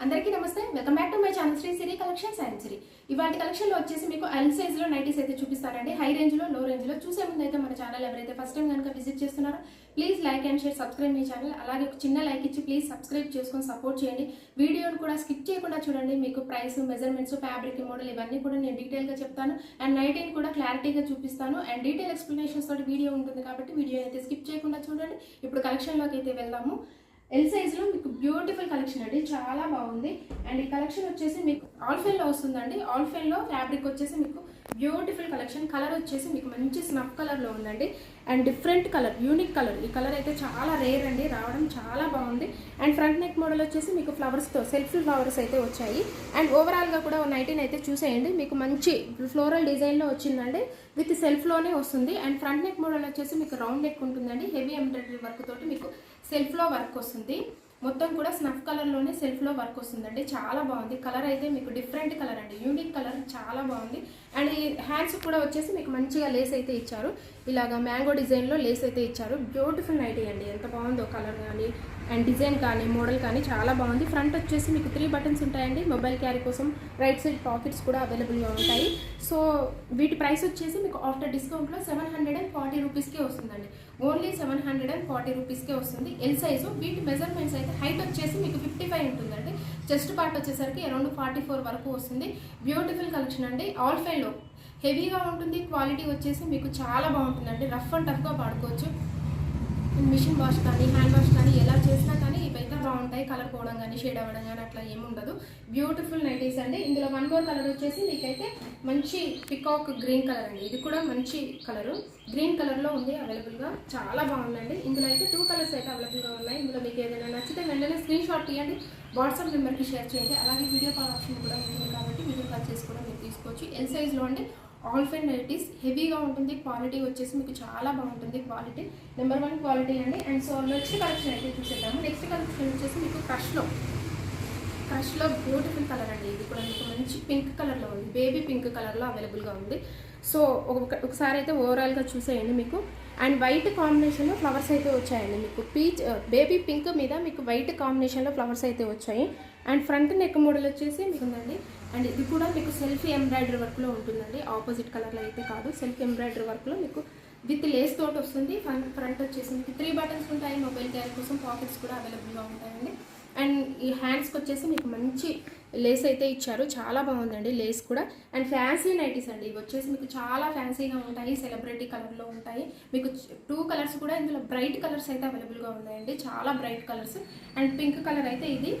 అందరికీ నమస్తే, welcome back to my channel Sri Siri collections and Siri. ఇవాటి కలెక్షన్ లో వచ్చేసి మీకు ఎల్ సైజ్ లో నైటీస్ అయితే చూపిస్తారండి. హై రేంజ్ లో, లో రేంజ్ లో. చూసే ముందు అయితే మన ఛానల్ ఎవరైతే ఫస్ట్ టైం కనుక విజిట్ చేస్తున్నారో please like and share, subscribe my channel. అలాగే ఒక చిన్న లైక్ ఇచ్చి ప్లీజ్ సబ్స్క్రైబ్ చేసుకొని సపోర్ట్ చేయండి. వీడియోని కూడా స్కిప్ చేయకుండా చూడండి. మీకు ప్రైస్, మెజర్మెంట్స్, ఫ్యాబ్రిక్, మోడల్ ఇవన్నీ కూడా నేను డీటెయిల్ గా చెప్తాను. అండ్ నైటీని కూడా క్లారిటీగా చూపిస్తాను. అండ్ డీటెయిల్ ఎక్స్ప్లెనేషన్స్ తోటి వీడియో ఉంటుంది కాబట్టి వీడియో అయితే స్కిప్ చేయకుండా చూడండి. ఇప్పుడు కలెక్షన్ లోకి అయితే వెళ్దాము. ఎల్ సైజ్ లో మీకు బ్యూటిఫుల్ కలెక్షన్ అండి, చాలా బాగుంది. అండ్ ఈ కలెక్షన్ వచ్చేసి మీకు ఆల్ఫెన్ లో వస్తుందండి. ఆల్ఫెన్ లో ఫ్యాబ్రిక్ వచ్చేసి మీకు బ్యూటిఫుల్ కలెక్షన్. కలర్ వచ్చేసి మీకు మంచి స్నఫ్ కలర్ లో ఉందండి. And different colour, unique colour. ఈ కలర్ అయితే చాలా రేర్ అండి, రావడం చాలా బాగుంది. అండ్ ఫ్రంట్ నెక్ మోడల్ వచ్చేసి మీకు ఫ్లవర్స్ తో, సెల్ఫ్ ఫ్లవర్స్ అయితే వచ్చాయి. అండ్ ఓవరాల్ గా కూడా నైటీని అయితే చూసేయండి. మీకు మంచి ఫ్లోరల్ డిజైన్ లో వచ్చిందండి, విత్ సెల్ఫ్ లోనే వస్తుంది. అండ్ ఫ్రంట్ నెక్ మోడల్ వచ్చేసి మీకు రౌండ్ నెక్ ఉంటుందండి. హెవీ ఎంబ్రాయిడరీ వర్క్ తోటి మీకు సెల్ఫ్ లో వర్క్ వస్తుంది. మొత్తం కూడా స్నఫ్ కలర్ లోనే సెల్ఫ్ లో వర్క్ వస్తుందండి, చాలా బాగుంది. కలర్ అయితే మీకు డిఫరెంట్ కలర్ అండి, యూనిక్ కలర్, చాలా బాగుంది. అండ్ ఈ హ్యాండ్స్ కూడా వచ్చేసి మీకు మంచిగా లేస్ అయితే ఇచ్చారు. ఇలాగా మ్యాంగో డిజైన్ లో లేస్ అయితే ఇచ్చారు. బ్యూటిఫుల్ నైటీ అండి, ఎంత బాగుందో కలర్ కానీ అండ్ డిజైన్ కానీ మోడల్ కానీ చాలా బాగుంది. ఫ్రంట్ వచ్చేసి మీకు 3 బటన్స్ ఉంటాయండి. మొబైల్ క్యారీ కోసం రైట్ సైడ్ పాకెట్స్ కూడా అవైలబుల్గా ఉంటాయి. సో వీటి ప్రైస్ వచ్చేసి మీకు ఆఫ్టర్ డిస్కౌంట్లో 740 రూపీస్కే వస్తుందండి. ఓన్లీ 740 రూపీస్కే వస్తుంది. L size. వీటి మెజర్మెంట్స్ అయితే హైట్ వచ్చేసి మీకు 55 ఉంటుందండి. చెస్ట్ పార్ట్ వచ్చేసరికి అరౌండ్ 44 వరకు వస్తుంది. బ్యూటిఫుల్ కలెక్షన్ అండి. ఆల్ఫైన్లో హెవీగా ఉంటుంది. క్వాలిటీ వచ్చేసి మీకు చాలా బాగుంటుందండి. రఫ్ అండ్ టఫ్గా వాడుకోవచ్చు. మిషన్ వాష్ కానీ హ్యాండ్ వాష్ కానీ ఎలా చేసినా కానీ ఇవైతే బాగుంటాయి. కలర్ పోవడం కానీ షేడ్ అవ్వడం కానీ అట్లా ఏముండదు. బ్యూటిఫుల్ నైటీస్ అండి. ఇందులో వన్ మోర్ కలర్ వచ్చేసి మీకైతే మంచి పికాక్ గ్రీన్ కలర్ అండి. ఇది కూడా మంచి కలరు, గ్రీన్ కలర్లో ఉంది అవైలబుల్గా, చాలా బాగుందండి. ఇందులో అయితే 2 కలర్స్ అయితే అవైలబుల్గా ఉన్నాయి. ఇందులో మీకు ఏదైనా నచ్చితే వెంటనే స్క్రీన్ షాట్ తీయండి, వాట్సాప్ నెంబర్కి షేర్ చేయండి. అలాగే వీడియో కాల్ ఆప్షన్ కూడా ఉంటుంది కాబట్టి వీడియో కాల్ చేసి కూడా మీరు తీసుకోవచ్చు. ఎల్ సైజ్లో అండి. ఆల్ఫైన్ నైటీస్ హెవీగా ఉంటుంది. క్వాలిటీ వచ్చేసి మీకు చాలా బాగుంటుంది. క్వాలిటీ నెంబర్ 1 క్వాలిటీ అండి. అండ్ సో నెక్స్ట్ కలెక్షన్ అయితే చూసేద్దాము. నెక్స్ట్ కలెక్షన్ వచ్చేసి మీకు క్రష్లో బ్యూటిఫుల్ కలర్ అండి. ఇది కూడా మీకు మంచి పింక్ కలర్లో ఉంది, బేబీ పింక్ కలర్లో అవైలబుల్గా ఉంది. సో ఒకసారి అయితే ఓవరాల్గా చూసేయండి మీకు. అండ్ వైట్ కాంబినేషన్లో ఫ్లవర్స్ అయితే వచ్చాయండి. మీకు పీచ్ బేబీ పింక్ మీద మీకు వైట్ కాంబినేషన్లో ఫ్లవర్స్ అయితే వచ్చాయి. అండ్ ఫ్రంట్ నెక్ మోడల్ వచ్చేసి మీకు ఉందండి. అండ్ ఇది కూడా మీకు సెల్ఫ్ ఎంబ్రాయిడరీ వర్క్లో ఉంటుందండి. ఆపోజిట్ కలర్లో అయితే కాదు, సెల్ఫ్ ఎంబ్రాయిడరీ వర్క్లో మీకు విత్ లేస్ తోటి వస్తుంది. ఫ్రంట్ వచ్చేసి మీకు 3 బటన్స్ ఉంటాయి. మొబైల్ క్యారీ కోసం పాకెట్స్ కూడా అవైలబుల్గా ఉంటాయండి. అండ్ ఈ హ్యాండ్స్కి వచ్చేసి మీకు మంచి లేస్ అయితే ఇచ్చారు, చాలా బాగుందండి లేస్ కూడా. అండ్ ఫ్యాన్సీ నైటీస్ అండి. ఇవి వచ్చేసి మీకు చాలా ఫ్యాన్సీగా ఉంటాయి, సెలబ్రిటీ కలర్లో ఉంటాయి. మీకు 2 కలర్స్ కూడా ఇందులో బ్రైట్ కలర్స్ అయితే అవైలబుల్గా ఉన్నాయండి, చాలా bright colours. And pink colour అయితే ఇది.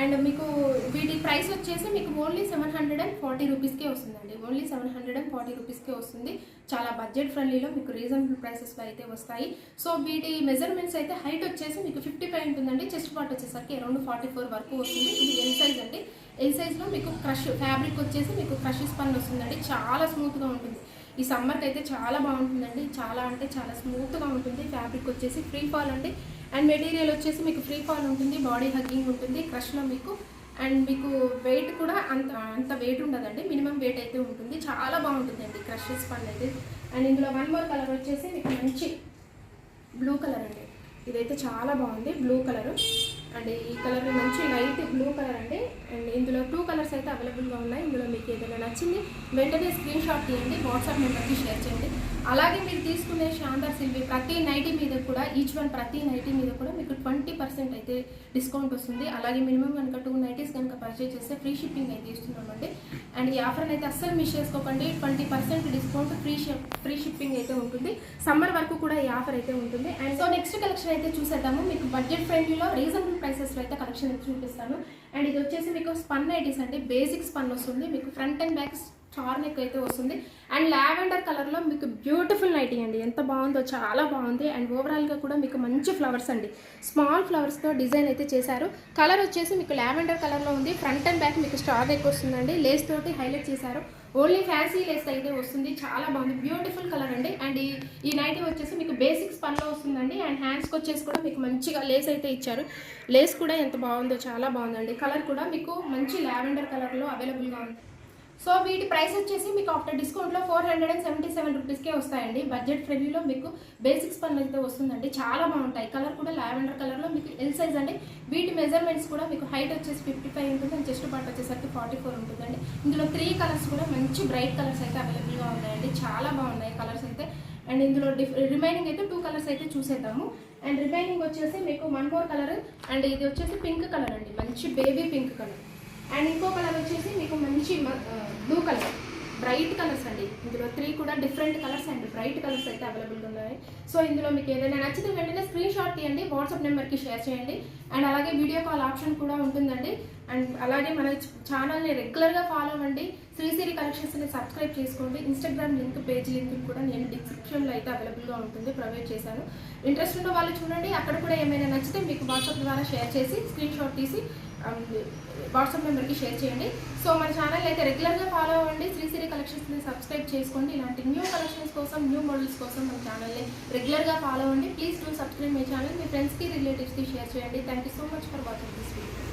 అండ్ మీకు వీటి ప్రైస్ వచ్చేసి మీకు ఓన్లీ 740 రూపీస్కే వస్తుందండి. ఓన్లీ 740 రూపీస్కే వస్తుంది. చాలా బడ్జెట్ ఫ్రెండ్లీలో మీకు రీజనబుల్ ప్రైసెస్ అయితే వస్తాయి. సో వీటి మెజర్మెంట్స్ అయితే హైట్ వచ్చేసి మీకు 55 ఉంటుందండి. చెస్ట్ పార్ట్ వచ్చేసరికి అరౌండ్ 44 వరకు వస్తుంది. ఇది ఎల్ సైజ్ అండి. ఎల్ సైజ్లో మీకు క్రష్ ఫ్యాబ్రిక్ వచ్చేసి మీకు క్రష్ స్పన్ వస్తుందండి, చాలా స్మూత్గా ఉంటుంది. ఈ సమ్మర్కి అయితే చాలా బాగుంటుందండి, చాలా అంటే చాలా స్మూత్గా ఉంటుంది. ఫ్యాబ్రిక్ వచ్చేసి ఫ్రీ ఫాల్ అండి. అండ్ మెటీరియల్ వచ్చేసి మీకు ఫ్రీ ఫాల్ ఉంటుంది, బాడీ హగ్గింగ్ ఉంటుంది క్రష్లో మీకు. అండ్ మీకు వెయిట్ కూడా అంత వెయిట్ ఉండదండి, మినిమం వెయిట్ అయితే ఉంటుంది. చాలా బాగుంటుందండి క్రష్ స్పన్ అయితే. అండ్ ఇందులో వన్ మోర్ కలర్ వచ్చేసి మీకు మంచి బ్లూ కలర్ అండి. ఇదైతే చాలా బాగుంది, బ్లూ కలర్. అండ్ ఈ కలర్ మంచి లైట్ బ్లూ కలర్ అండి. అండ్ ఇందులో 2 కలర్స్ అయితే అవైలబుల్గా ఉన్నాయి. ఇందులో మీకు ఏదైనా నచ్చింది వెంటనే స్క్రీన్ షాట్ తీయండి, వాట్సాప్ నెంబర్కి షేర్ చేయండి. అలాగే మీరు తీసుకునే శాందార్ సిల్వీ ప్రతి నైటీ మీద కూడా, ప్రతి నైటీ మీద కూడా మీకు 20% అయితే డిస్కౌంట్ వస్తుంది. అలాగే మినిమం కనుక 2 నైటీస్ కనుక పర్చేజ్ చేస్తే ఫ్రీ షిప్పింగ్ అయితే ఇస్తున్నామండి. అండ్ ఈ ఆఫర్ని అయితే అస్సలు మిస్ చేసుకోకండి. 20% డిస్కౌంట్, ఫ్రీ షిప్పింగ్ అయితే ఉంటుంది. సమ్మర్ వరకు కూడా ఈ ఆఫర్ అయితే ఉంటుంది. అండ్ సో నెక్స్ట్ కలెక్షన్ అయితే చూసేద్దాము. మీకు బడ్జెట్ ఫ్రెండ్లీలో రీజనబుల్ ప్రైసెస్లో అయితే కలెక్షన్ అయితే చూపిస్తాను. అండ్ ఇది వచ్చేసి మీకు స్పన్ నైటీస్ అండి. బేసిక్ స్పన్ వస్తుంది మీకు. ఫ్రంట్ అండ్ బ్యాక్ చార్ నెక్ అయితే వస్తుంది. అండ్ లావెండర్ కలర్లో మీకు బ్యూటిఫుల్ నైటీ అండి, ఎంత బాగుందో, చాలా బాగుంది. అండ్ ఓవరాల్గా కూడా మీకు మంచి ఫ్లవర్స్ అండి, స్మాల్ ఫ్లవర్స్తో డిజైన్ అయితే చేశారు. కలర్ వచ్చేసి మీకు లావెండర్ కలర్లో ఉంది. ఫ్రంట్ అండ్ బ్యాక్ మీకు స్టార్ నెక్ వస్తుందండి, లేస్ తోటి హైలైట్ చేశారు. ఓన్లీ ఫ్యాన్సీ లేస్ అయితే వస్తుంది, చాలా బాగుంది, బ్యూటిఫుల్ కలర్ అండి. అండ్ ఈ నైటీ వచ్చేసి మీకు బేసిక్ స్పన్లో వస్తుందండి. అండ్ హ్యాండ్స్కి వచ్చేసి కూడా మీకు మంచిగా లేస్ అయితే ఇచ్చారు. లేస్ కూడా ఎంత బాగుందో, చాలా బాగుందండి. కలర్ కూడా మీకు మంచి లావెండర్ కలర్లో అవైలబుల్గా ఉంది. సో వీటి ప్రైస్ వచ్చేసి మీకు ఆఫ్టర్ డిస్కౌంట్లో 477 రూపీస్కే వస్తాయండి. బడ్జెట్ ఫ్రెండ్లీలో మీకు బేసిక్స్ పనులు అయితే వస్తుందండి. చాలా బాగుంటాయి. కలర్ కూడా లావెండర్ కలర్లో మీకు ఎల్ సైజ్ అండి. వీటి మెజర్మెంట్స్ కూడా మీకు హైట్ వచ్చేసి 55 ఉంటుంది అండ్ చెస్ట్ పార్ట్ వచ్చేసరికి 44 ఉంటుందండి. ఇందులో 3 కలర్స్ కూడా మంచి బ్రైట్ కలర్స్ అయితే అవైలబుల్గా ఉన్నాయండి. చాలా బాగున్నాయి కలర్స్ అయితే. అండ్ ఇందులో రిమైనింగ్ అయితే 2 కలర్స్ అయితే చూసేద్దాము. అండ్ రిమైనింగ్ వచ్చేసి మీకు 1 more కలర్ అండ్ ఇది వచ్చేసి పింక్ కలర్ అండి. మంచి బేబీ పింక్ కలర్. అండ్ ఇంకో కలర్ వచ్చేసి మీకు మంచి బ్లూ కలర్. బ్రైట్ కలర్స్ అండి. ఇందులో 3 కూడా different colours and bright colours అయితే అవైలబుల్గా ఉన్నాయి. సో ఇందులో మీకు ఏదైనా నచ్చితే వెంటనే స్క్రీన్ షాట్ తీయండి, వాట్సాప్ నెంబర్కి షేర్ చేయండి. అండ్ అలాగే వీడియో కాల్ ఆప్షన్ కూడా ఉంటుందండి. అండ్ అలాగే మన ఛానల్ని రెగ్యులర్గా ఫాలో అవ్వండి. శ్రీసిరి కలెక్షన్స్ని సబ్స్క్రైబ్ చేసుకోండి. ఇన్స్టాగ్రామ్ లింక్, పేజ్ లింక్ కూడా నేను డిస్క్రిప్షన్లో అయితే అవైలబుల్గా ఉంటుంది, ప్రొవైడ్ చేశాను. ఇంట్రెస్ట్ ఉన్న వాళ్ళు చూడండి. అక్కడ కూడా ఏమైనా నచ్చితే మీకు వాట్సాప్ ద్వారా షేర్ చేసి స్క్రీన్ షాట్ తీసి వాట్సాప్ నెంబర్కి షేర్ చేయండి. సో మన ఛానల్ అయితే రెగ్యులర్గా ఫాలో అవ్వండి. శ్రీసిరి కలెక్షన్స్ని సబ్స్క్రైబ్ చేసుకోండి. ఇలాంటి న్యూ కలెక్షన్స్ కోసం, న్యూ మోడల్స్ కోసం మన ఛానల్ని రెగ్యులర్గా ఫాలో అవ్వండి. Please do subscribe my channel. మీ ఫ్రెండ్స్కి, రిలేటివ్స్కి షేర్ చేయండి. Thank you so much for watching this video.